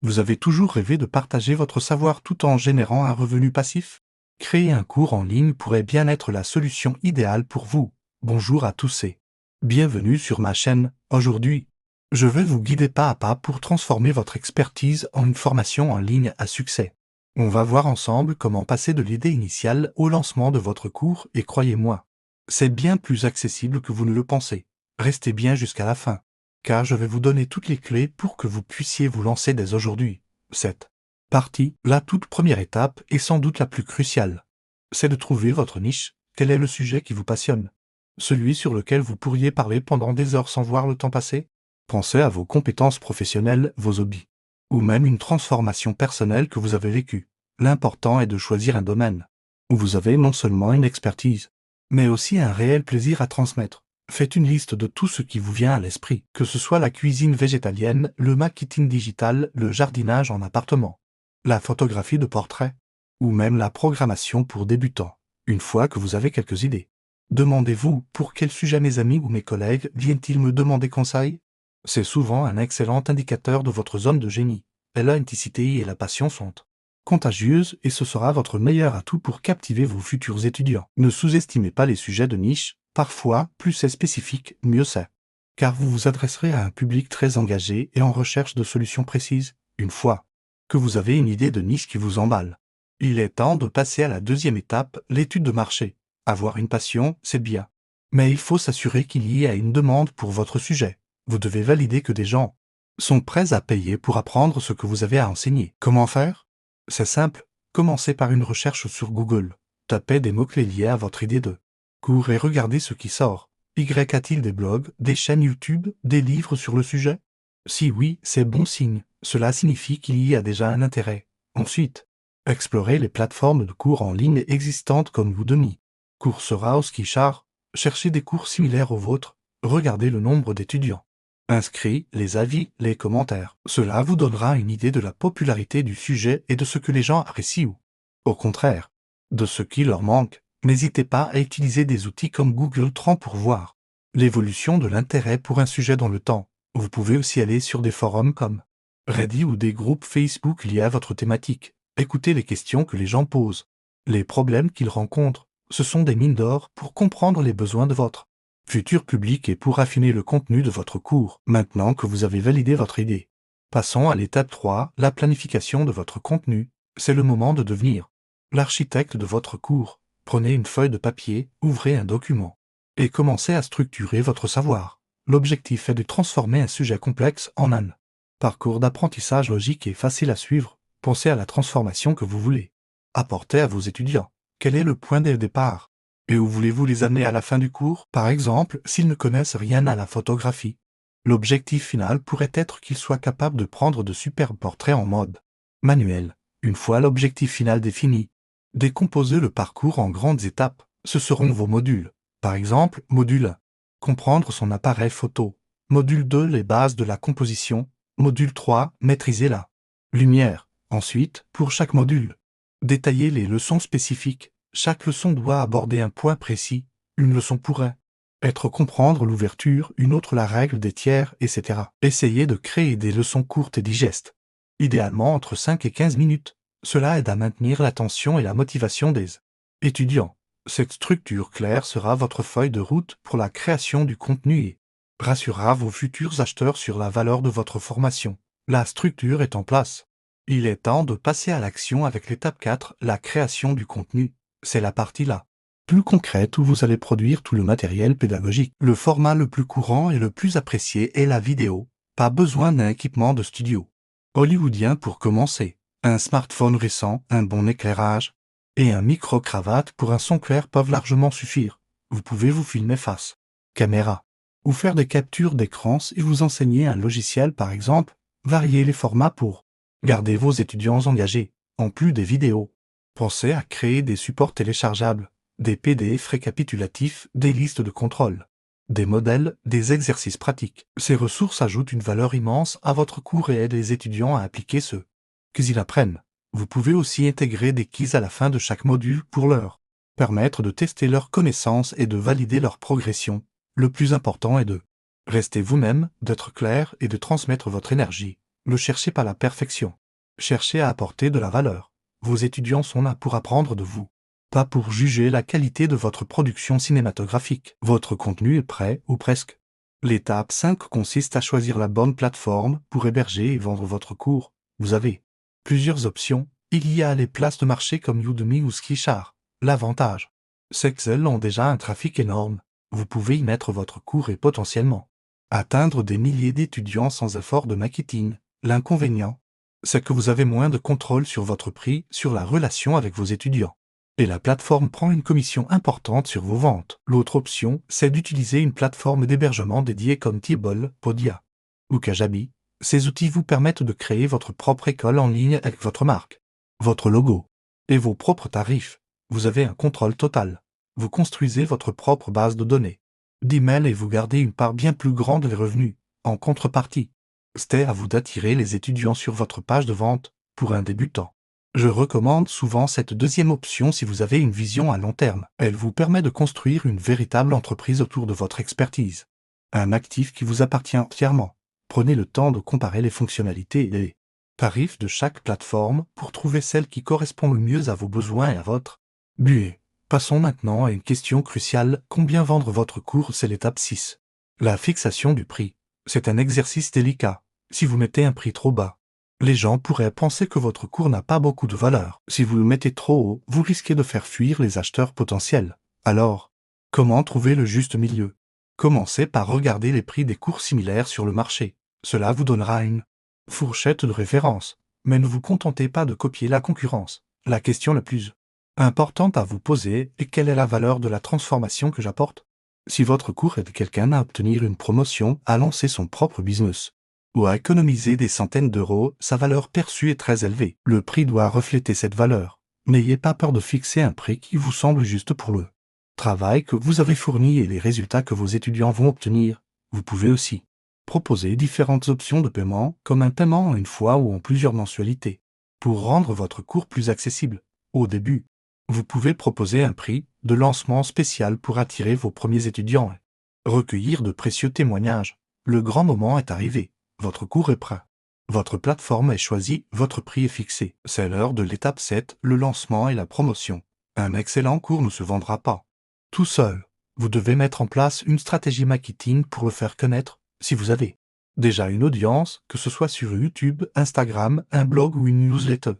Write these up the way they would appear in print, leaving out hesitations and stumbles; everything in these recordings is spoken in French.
Vous avez toujours rêvé de partager votre savoir tout en générant un revenu passif? Créer un cours en ligne pourrait bien être la solution idéale pour vous. Bonjour à tous et bienvenue sur ma chaîne. Aujourd'hui, je vais vous guider pas à pas pour transformer votre expertise en une formation en ligne à succès. On va voir ensemble comment passer de l'idée initiale au lancement de votre cours et croyez-moi, c'est bien plus accessible que vous ne le pensez. Restez bien jusqu'à la fin, car je vais vous donner toutes les clés pour que vous puissiez vous lancer dès aujourd'hui. Cette partie, la toute première étape, est sans doute la plus cruciale. C'est de trouver votre niche. Quel est le sujet qui vous passionne? Celui sur lequel vous pourriez parler pendant des heures sans voir le temps passer? Pensez à vos compétences professionnelles, vos hobbies, ou même une transformation personnelle que vous avez vécue. L'important est de choisir un domaine où vous avez non seulement une expertise, mais aussi un réel plaisir à transmettre. Faites une liste de tout ce qui vous vient à l'esprit, que ce soit la cuisine végétalienne, le marketing digital, le jardinage en appartement, la photographie de portrait, ou même la programmation pour débutants. Une fois que vous avez quelques idées, demandez-vous pour quel sujet mes amis ou mes collègues viennent-ils me demander conseil? C'est souvent un excellent indicateur de votre zone de génie. L'authenticité et la passion sont contagieuses et ce sera votre meilleur atout pour captiver vos futurs étudiants. Ne sous-estimez pas les sujets de niche, parfois, plus c'est spécifique, mieux c'est. Car vous vous adresserez à un public très engagé et en recherche de solutions précises. Une fois que vous avez une idée de niche qui vous emballe, il est temps de passer à la deuxième étape, l'étude de marché. Avoir une passion, c'est bien. Mais il faut s'assurer qu'il y ait une demande pour votre sujet. Vous devez valider que des gens sont prêts à payer pour apprendre ce que vous avez à enseigner. Comment faire? C'est simple, commencez par une recherche sur Google. Tapez des mots-clés liés à votre idée de cours et regardez ce qui sort. Y a-t-il des blogs, des chaînes YouTube, des livres sur le sujet? Si oui, c'est bon signe. Cela signifie qu'il y a déjà un intérêt. Ensuite, explorez les plateformes de cours en ligne existantes comme Udemy, Coursera ou Skillshare. Cherchez des cours similaires aux vôtres. Regardez le nombre d'étudiants inscrits, les avis, les commentaires. Cela vous donnera une idée de la popularité du sujet et de ce que les gens apprécient ou, au contraire, de ce qui leur manque. N'hésitez pas à utiliser des outils comme Google Trends pour voir l'évolution de l'intérêt pour un sujet dans le temps. Vous pouvez aussi aller sur des forums comme Reddit ou des groupes Facebook liés à votre thématique. Écoutez les questions que les gens posent, les problèmes qu'ils rencontrent. Ce sont des mines d'or pour comprendre les besoins de votre futur public et pour affiner le contenu de votre cours. Maintenant que vous avez validé votre idée, passons à l'étape 3, la planification de votre contenu. C'est le moment de devenir l'architecte de votre cours. Prenez une feuille de papier, ouvrez un document et commencez à structurer votre savoir. L'objectif est de transformer un sujet complexe en un parcours d'apprentissage logique et facile à suivre. Pensez à la transformation que vous voulez apporter à vos étudiants. Quel est le point de départ? Et où voulez-vous les amener à la fin du cours? Par exemple, s'ils ne connaissent rien à la photographie, l'objectif final pourrait être qu'ils soient capables de prendre de superbes portraits en mode manuel. Une fois l'objectif final défini, décomposez le parcours en grandes étapes. Ce seront vos modules. Par exemple, module 1, comprendre son appareil photo. Module 2, les bases de la composition. Module 3, maîtriser la lumière. Ensuite, pour chaque module, détaillez les leçons spécifiques. Chaque leçon doit aborder un point précis. Une leçon pourrait être comprendre l'ouverture, une autre la règle des tiers, etc. Essayez de créer des leçons courtes et digestes, idéalement entre 5 et 15 minutes. Cela aide à maintenir l'attention et la motivation des étudiants. Cette structure claire sera votre feuille de route pour la création du contenu et rassurera vos futurs acheteurs sur la valeur de votre formation. La structure est en place. Il est temps de passer à l'action avec l'étape 4, la création du contenu. C'est la partie là plus concrète où vous allez produire tout le matériel pédagogique. Le format le plus courant et le plus apprécié est la vidéo. Pas besoin d'un équipement de studio hollywoodien pour commencer. Un smartphone récent, un bon éclairage et un micro-cravate pour un son clair peuvent largement suffire. Vous pouvez vous filmer face caméra ou faire des captures d'écran si vous enseignez un logiciel par exemple. Variez les formats pour garder vos étudiants engagés. En plus des vidéos, pensez à créer des supports téléchargeables, des PDF récapitulatifs, des listes de contrôle, des modèles, des exercices pratiques. Ces ressources ajoutent une valeur immense à votre cours et aident les étudiants à appliquer ce qu'ils apprennent. Vous pouvez aussi intégrer des quiz à la fin de chaque module pour leur permettre de tester leurs connaissances et de valider leur progression. Le plus important est de rester vous-même, d'être clair et de transmettre votre énergie. Ne cherchez pas la perfection. Cherchez à apporter de la valeur. Vos étudiants sont là pour apprendre de vous, pas pour juger la qualité de votre production cinématographique. Votre contenu est prêt, ou presque. L'étape 5 consiste à choisir la bonne plateforme pour héberger et vendre votre cours. Vous avez plusieurs options. Il y a les places de marché comme Udemy ou Skillshare. L'avantage, c'est qu'elles ont déjà un trafic énorme. Vous pouvez y mettre votre cours et potentiellement atteindre des milliers d'étudiants sans effort de marketing. L'inconvénient, c'est que vous avez moins de contrôle sur votre prix, sur la relation avec vos étudiants. Et la plateforme prend une commission importante sur vos ventes. L'autre option, c'est d'utiliser une plateforme d'hébergement dédiée comme Teachable, Podia ou Kajabi. Ces outils vous permettent de créer votre propre école en ligne avec votre marque, votre logo et vos propres tarifs. Vous avez un contrôle total. Vous construisez votre propre base de données d'email et vous gardez une part bien plus grande des revenus. En contrepartie, c'est à vous d'attirer les étudiants sur votre page de vente. Pour un débutant, je recommande souvent cette deuxième option si vous avez une vision à long terme. Elle vous permet de construire une véritable entreprise autour de votre expertise. Un actif qui vous appartient entièrement. Prenez le temps de comparer les fonctionnalités et les tarifs de chaque plateforme pour trouver celle qui correspond le mieux à vos besoins et à votre budget. Passons maintenant à une question cruciale. Combien vendre votre cours? C'est l'étape 6. La fixation du prix. C'est un exercice délicat. Si vous mettez un prix trop bas, les gens pourraient penser que votre cours n'a pas beaucoup de valeur. Si vous le mettez trop haut, vous risquez de faire fuir les acheteurs potentiels. Alors, comment trouver le juste milieu? Commencez par regarder les prix des cours similaires sur le marché. Cela vous donnera une fourchette de référence. Mais ne vous contentez pas de copier la concurrence. La question la plus importante à vous poser est: quelle est la valeur de la transformation que j'apporte? Si votre cours aide quelqu'un à obtenir une promotion, à lancer son propre business ou à économiser des centaines d'euros, sa valeur perçue est très élevée. Le prix doit refléter cette valeur. N'ayez pas peur de fixer un prix qui vous semble juste pour le travail que vous avez fourni et les résultats que vos étudiants vont obtenir. Vous pouvez aussi proposer différentes options de paiement, comme un paiement en une fois ou en plusieurs mensualités, pour rendre votre cours plus accessible. Au début, vous pouvez proposer un prix de lancement spécial pour attirer vos premiers étudiants et recueillir de précieux témoignages. Le grand moment est arrivé. Votre cours est prêt. Votre plateforme est choisie, votre prix est fixé. C'est l'heure de l'étape 7, le lancement et la promotion. Un excellent cours ne se vendra pas tout seul. Vous devez mettre en place une stratégie marketing pour le faire connaître. Si vous avez déjà une audience, que ce soit sur YouTube, Instagram, un blog ou une newsletter,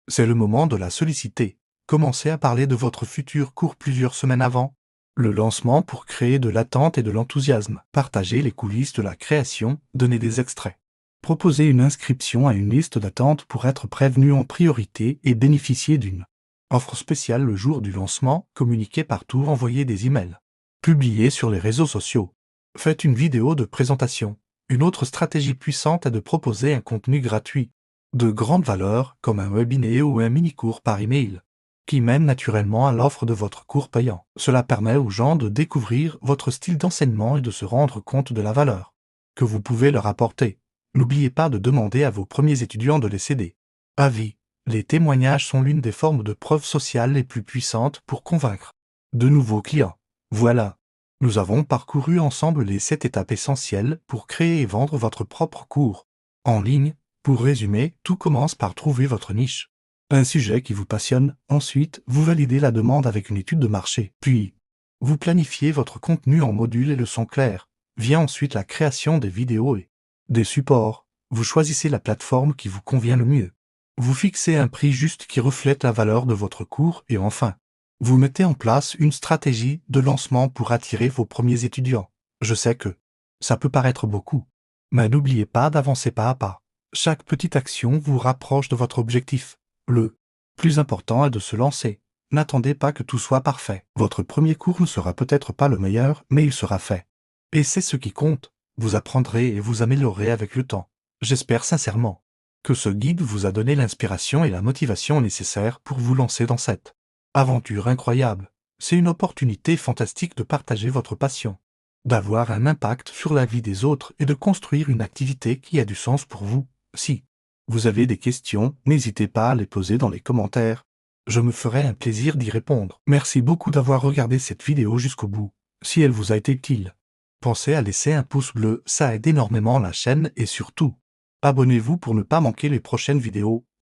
c'est le moment de la solliciter. Commencez à parler de votre futur cours plusieurs semaines avant le lancement pour créer de l'attente et de l'enthousiasme. Partagez les coulisses de la création, donnez des extraits. Proposez une inscription à une liste d'attente pour être prévenu en priorité et bénéficier d'une offre spéciale le jour du lancement. Communiquez partout, envoyez des emails. Publiez sur les réseaux sociaux. Faites une vidéo de présentation. Une autre stratégie puissante est de proposer un contenu gratuit de grande valeur, comme un webinaire ou un mini-cours par email, qui mène naturellement à l'offre de votre cours payant. Cela permet aux gens de découvrir votre style d'enseignement et de se rendre compte de la valeur que vous pouvez leur apporter. N'oubliez pas de demander à vos premiers étudiants de les céder. Avis. Les témoignages sont l'une des formes de preuve sociale les plus puissantes pour convaincre de nouveaux clients. Voilà. Nous avons parcouru ensemble les 7 étapes essentielles pour créer et vendre votre propre cours en ligne. Pour résumer, tout commence par trouver votre niche, un sujet qui vous passionne. Ensuite, vous validez la demande avec une étude de marché. Puis, vous planifiez votre contenu en modules et leçons claires. Vient ensuite la création des vidéos et des supports. Vous choisissez la plateforme qui vous convient le mieux. Vous fixez un prix juste qui reflète la valeur de votre cours et enfin, vous mettez en place une stratégie de lancement pour attirer vos premiers étudiants. Je sais que ça peut paraître beaucoup, mais n'oubliez pas d'avancer pas à pas. Chaque petite action vous rapproche de votre objectif. Le plus important est de se lancer. N'attendez pas que tout soit parfait. Votre premier cours ne sera peut-être pas le meilleur, mais il sera fait. Et c'est ce qui compte. Vous apprendrez et vous améliorerez avec le temps. J'espère sincèrement que ce guide vous a donné l'inspiration et la motivation nécessaires pour vous lancer dans cette aventure incroyable. C'est une opportunité fantastique de partager votre passion, d'avoir un impact sur la vie des autres et de construire une activité qui a du sens pour vous. Si vous avez des questions, n'hésitez pas à les poser dans les commentaires. Je me ferai un plaisir d'y répondre. Merci beaucoup d'avoir regardé cette vidéo jusqu'au bout. Si elle vous a été utile, pensez à laisser un pouce bleu, ça aide énormément la chaîne et surtout, Abonnez-vous pour ne pas manquer les prochaines vidéos.